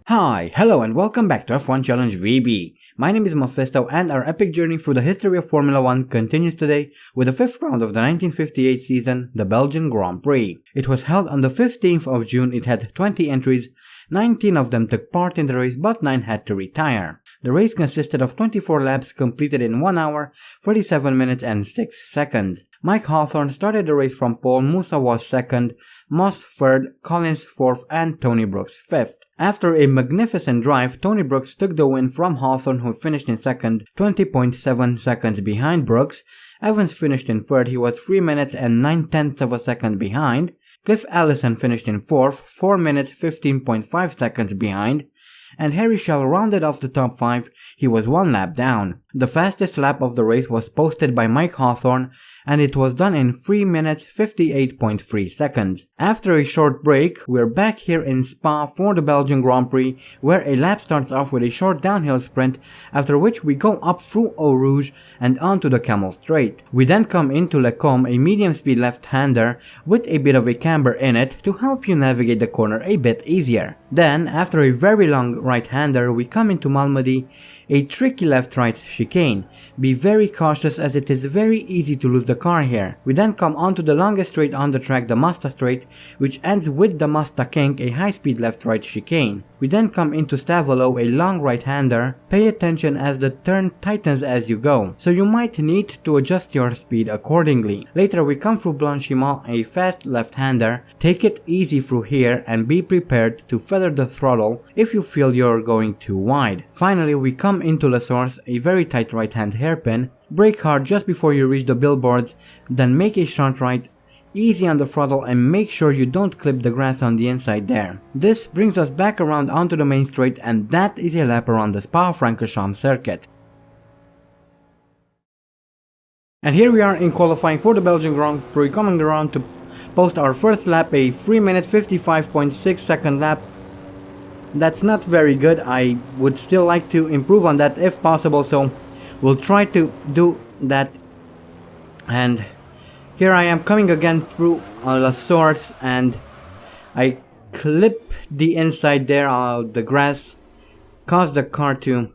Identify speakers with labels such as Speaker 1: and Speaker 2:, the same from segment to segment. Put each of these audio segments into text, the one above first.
Speaker 1: Hi, hello and welcome back to F1 Challenge VB. My name is Mephisto and our epic journey through the history of Formula 1 continues today with the 5th round of the 1958 season, the Belgian Grand Prix. It was held on the 15th of June, it had 20 entries, 19 of them took part in the race but 9 had to retire. The race consisted of 24 laps completed in 1 hour, 47 minutes and 6 seconds. Mike Hawthorne started the race from pole, Musa was second, Moss third, Collins fourth and Tony Brooks fifth. After a magnificent drive, Tony Brooks took the win from Hawthorne, who finished in second, 20.7 seconds behind Brooks. Evans finished in third, he was 3 minutes and 9/10 of a second behind. Cliff Allison finished in fourth, 4 minutes 15.5 seconds behind. And Harry Schell rounded off the top 5, he was 1 lap down. The fastest lap of the race was posted by Mike Hawthorne and it was done in 3 minutes 58.3 seconds. After a short break, we're back here in Spa for the Belgian Grand Prix, where a lap starts off with a short downhill sprint, after which we go up through Eau Rouge and onto the Camel Straight. We then come into Le Combe, a medium speed left-hander with a bit of a camber in it to help you navigate the corner a bit easier. Then, after a very long right-hander, we come into Malmedy, a tricky left-right chicane. Be very cautious as it is very easy to lose the car here. We then come onto the longest straight on the track, the Masta Straight, which ends with the Masta Kink, a high-speed left-right chicane. We then come into Stavolo, a long right-hander. Pay attention as the turn tightens as you go, so you might need to adjust your speed accordingly. Later we come through Blanchimont, a fast left-hander. Take it easy through here and be prepared to feather the throttle if you feel you're going too wide. Finally we come into La Source, a very tight right-hand hairpin. Brake hard just before you reach the billboards, then make a short right, easy on the throttle and make sure you don't clip the grass on the inside there. This brings us back around onto the main straight and that is a lap around the Spa-Francorchamps circuit. And here we are in qualifying for the Belgian Grand Prix, coming around to post our first lap, a 3 minute 55.6 second lap. That's not very good. I would still like to improve on that if possible, so we'll try to do that. And here I am coming again through La Source and I clip the inside there, the grass caused the car to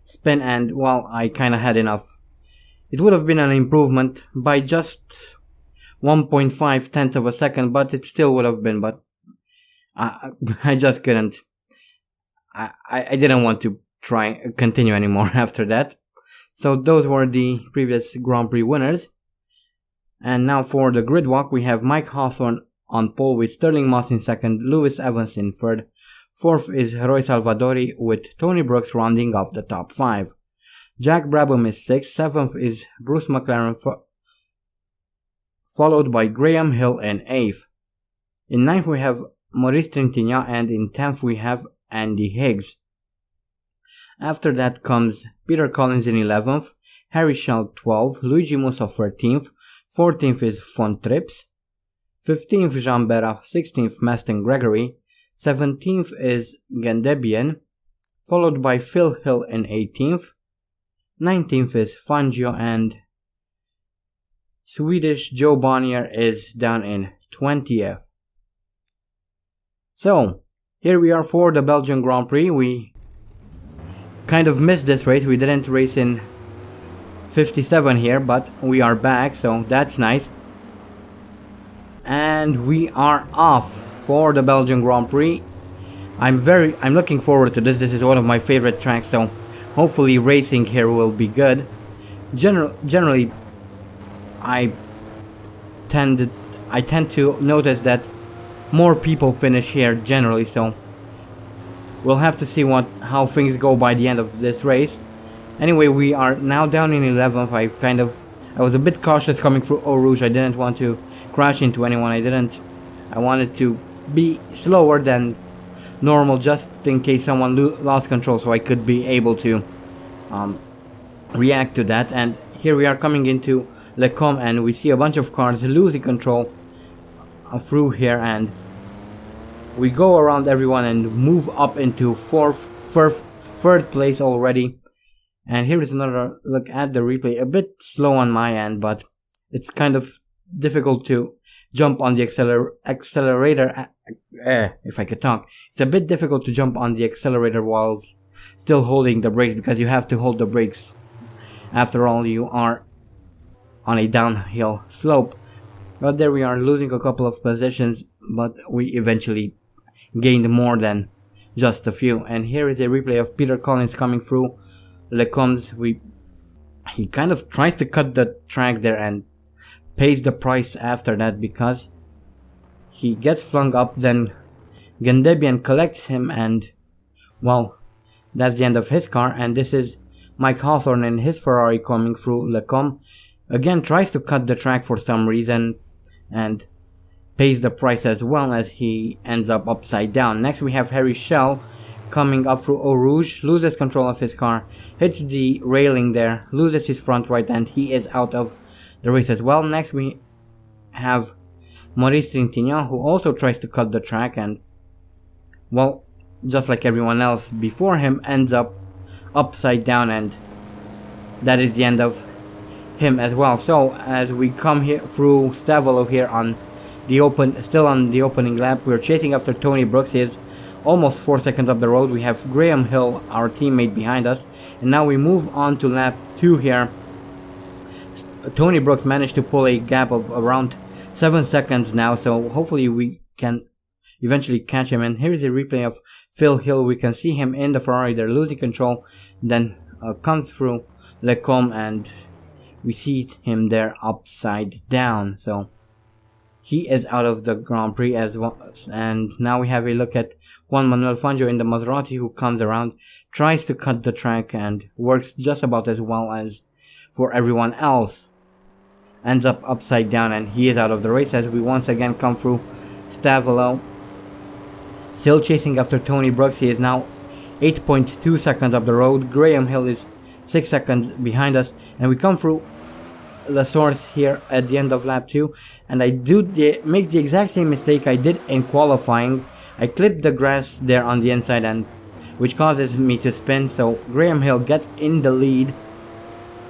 Speaker 1: spin and well, I kinda had enough. It would have been an improvement by just 1.5 tenths of a second, but it still would have been, but I just couldn't. I didn't want to continue anymore after that. So those were the previous Grand Prix winners. And now for the grid walk, we have Mike Hawthorne on pole with Sterling Moss in second, Lewis Evans in third. Fourth is Roy Salvadori with Tony Brooks rounding off the top 5. Jack Brabham is 6th, 7th is Bruce McLaren followed by Graham Hill in 8th. In 9th we have Maurice Trintignant and in 10th we have Andy Higgs. After that comes Peter Collins in 11th, Harry Schell 12th, Luigi Mussa 13th, 14th is Von Trips, 15th Jean Berra, 16th Maston Gregory, 17th is Gendebien, followed by Phil Hill in 18th, 19th is Fangio and Swedish Joe Bonnier is down in 20th. So, here we are for the Belgian Grand Prix. We kind of missed this race, we didn't race in 57 here, but we are back, so that's nice. And we are off for the Belgian Grand Prix. I'm looking forward to this. This is one of my favorite tracks, so hopefully racing here will be good. Generally I tend to notice that more people finish here generally, so we'll have to see how things go by the end of this race. Anyway, we are now down in 11th. I was a bit cautious coming through Eau Rouge. I didn't want to crash into anyone. I wanted to be slower than normal just in case someone lost control, so I could be able to react to that. And here we are coming into Le Combe and we see a bunch of cars losing control through here, and we go around everyone and move up into third place already. And here is another look at the replay, a bit slow on my end, but it's kind of difficult to jump on the accelerator. If I could talk. It's a bit difficult to jump on the accelerator while still holding the brakes, because you have to hold the brakes. After all, you are on a downhill slope. But there we are, losing a couple of positions, but we eventually gained more than just a few. And here is a replay of Peter Collins coming through Lecomb's. He kind of tries to cut the track there and pays the price after that, because he gets flung up, then Gendebian collects him, and well, that's the end of his car. And this is Mike Hawthorne in his Ferrari coming through Lecombe. Again, tries to cut the track for some reason and pays the price as well, as he ends up upside down. Next we have Harry Schell coming up through Eau Rouge, loses control of his car, hits the railing there, loses his front right, and he is out of the race as well. Next we have Maurice Trintignant, who also tries to cut the track, and well, just like everyone else before him, ends up upside down, and that is the end of him as well. So as we come here through Stavolo here on the still on the opening lap, we're chasing after Tony Brooks. He is almost 4 seconds up the road. We have Graham Hill, our teammate, behind us, and now we move on to lap 2 here. Tony Brooks managed to pull a gap of around 7 seconds now, so hopefully we can eventually catch him. And here's a replay of Phil Hill. We can see him in the Ferrari. They're losing control, then comes through Lecombe, and we see him there upside down. So he is out of the Grand Prix as well. And now we have a look at Juan Manuel Fangio in the Maserati, who comes around, tries to cut the track, and works just about as well as for everyone else. Ends up upside down, and he is out of the race as we once again come through Stavolo. Still chasing after Tony Brooks. He is now 8.2 seconds up the road. Graham Hill is 6 seconds behind us, and we come through La Source here at the end of lap 2, and I do make the exact same mistake I did in qualifying. I clipped the grass there on the inside, and which causes me to spin, so Graham Hill gets in the lead.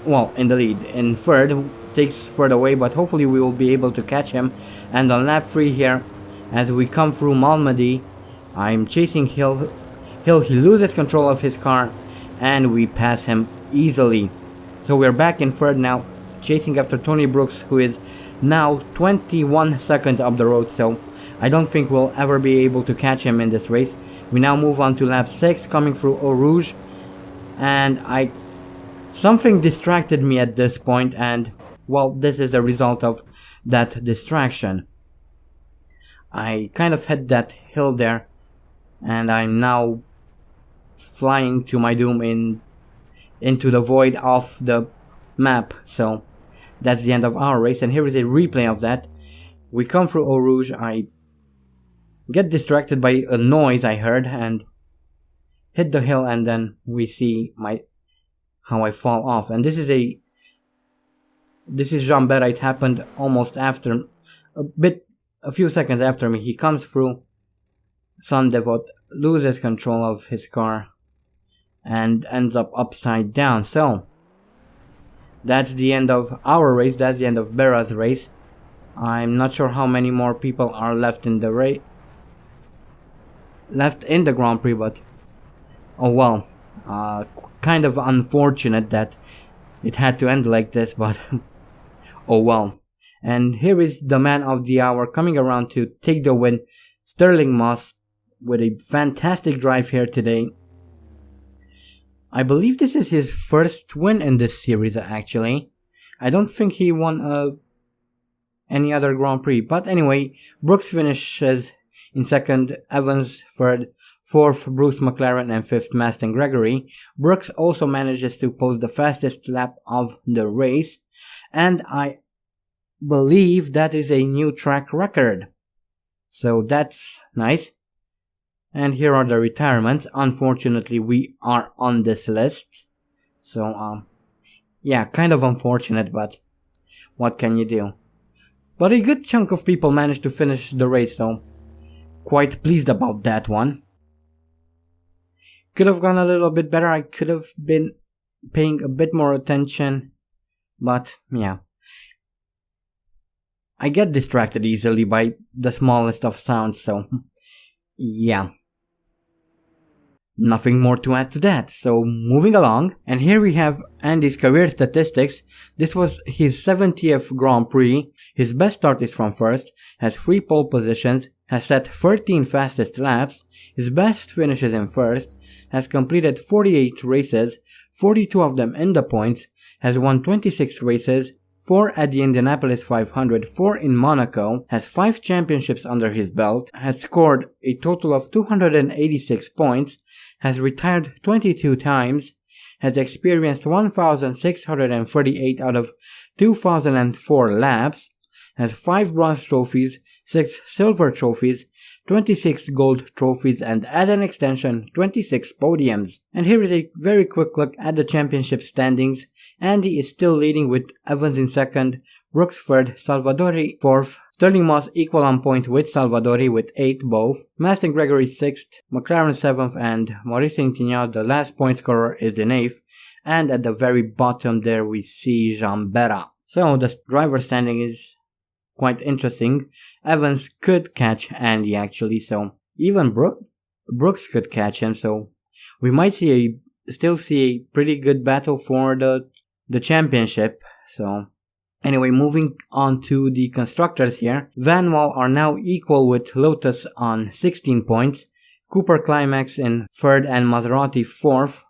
Speaker 1: Well, in the lead, in third, takes third away, but hopefully we will be able to catch him. And on lap 3 here, as we come through Malmedy, I'm chasing Hill. He loses control of his car, and we pass him easily. So we're back in third now, chasing after Tony Brooks, who is now 21 seconds up the road, so I don't think we'll ever be able to catch him in this race. We now move on to lap 6, coming through Eau Rouge, and something distracted me at this point, and well, this is the result of that distraction. I kind of hit that hill there, and I'm now flying to my doom into the void of the map. So that's the end of our race, and here is a replay of that. We come through Eau Rouge. I get distracted by a noise I heard and hit the hill, and then we see how I fall off. And this is Jean Bert. It happened almost after a few seconds after me. He comes through Saint-Devote, loses control of his car, and ends up upside down. So that's the end of our race. That's the end of Bera's race. I'm not sure how many more people are left in the race, left in the Grand Prix, but oh well. Kind of unfortunate that it had to end like this, but oh well. And here is the man of the hour coming around to take the win, Sterling Moss, with a fantastic drive here today. I believe this is his first win in this series, actually. I don't think he won any other Grand Prix, but anyway, Brooks finishes in second, Evans third, fourth Bruce McLaren, and fifth Maston Gregory. Brooks also manages to post the fastest lap of the race, and I believe that is a new track record. So that's nice. And here are the retirements. Unfortunately, we are on this list. So, yeah, kind of unfortunate, but what can you do? But a good chunk of people managed to finish the race, so quite pleased about that one. Could have gone a little bit better. I could have been paying a bit more attention, but yeah. I get distracted easily by the smallest of sounds, so yeah. Nothing more to add to that, so moving along, and here we have Andy's career statistics. This was his 70th Grand Prix, his best start is from first, has 3 pole positions, has set 13 fastest laps, his best finishes in first, has completed 48 races, 42 of them in the points, has won 26 races, 4 at the Indianapolis 500, 4 in Monaco, has 5 championships under his belt, has scored a total of 286 points, has retired 22 times, has experienced 1,638 out of 2,004 laps, has 5 bronze trophies, 6 silver trophies, 26 gold trophies, and as an extension, 26 podiums. And here is a very quick look at the championship standings. Andy is still leading with Evans in second, Brooks third, Salvadori fourth, Sterling Moss equal on points with Salvadori with 8 both, Maston Gregory 6th, McLaren 7th, and Maurice Intignat, the last point scorer, is in 8th, and at the very bottom there we see Jean Berra. So the driver standing is quite interesting. Evans could catch Andy actually, so even Brooks could catch him, so we might still see a pretty good battle for the championship. So anyway, moving on to the constructors here. Van Wall are now equal with Lotus on 16 points, Cooper Climax in third and Maserati fourth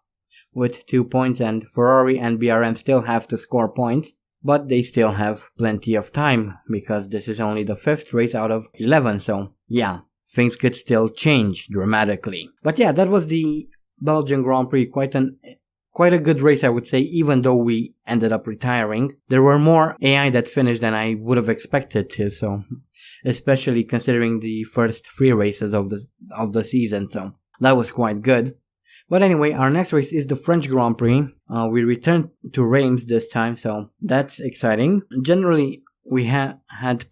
Speaker 1: with 2 points, and Ferrari and BRM still have to score points, but they still have plenty of time because this is only the 5th race out of 11, so yeah, things could still change dramatically. But yeah, that was the Belgian Grand Prix, quite a good race I would say, even though we ended up retiring. There were more AI that finished than I would have expected to, so especially considering the first 3 races of the season, so that was quite good. But anyway, our next race is the French Grand Prix. We return to Reims this time, so that's exciting. Generally, we had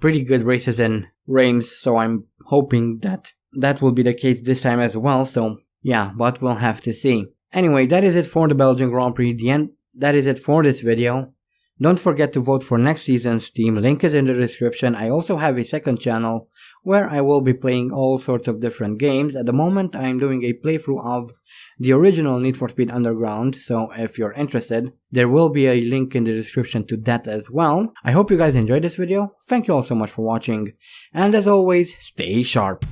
Speaker 1: pretty good races in Reims, so I'm hoping that will be the case this time as well, so yeah, but we'll have to see. Anyway, that is it for the Belgian Grand Prix. That is it for this video. Don't forget to vote for next season's team, link is in the description. I also have a second channel where I will be playing all sorts of different games. At the moment I am doing a playthrough of the original Need for Speed Underground, so if you're interested, there will be a link in the description to that as well. I hope you guys enjoyed this video, thank you all so much for watching, and as always, stay sharp.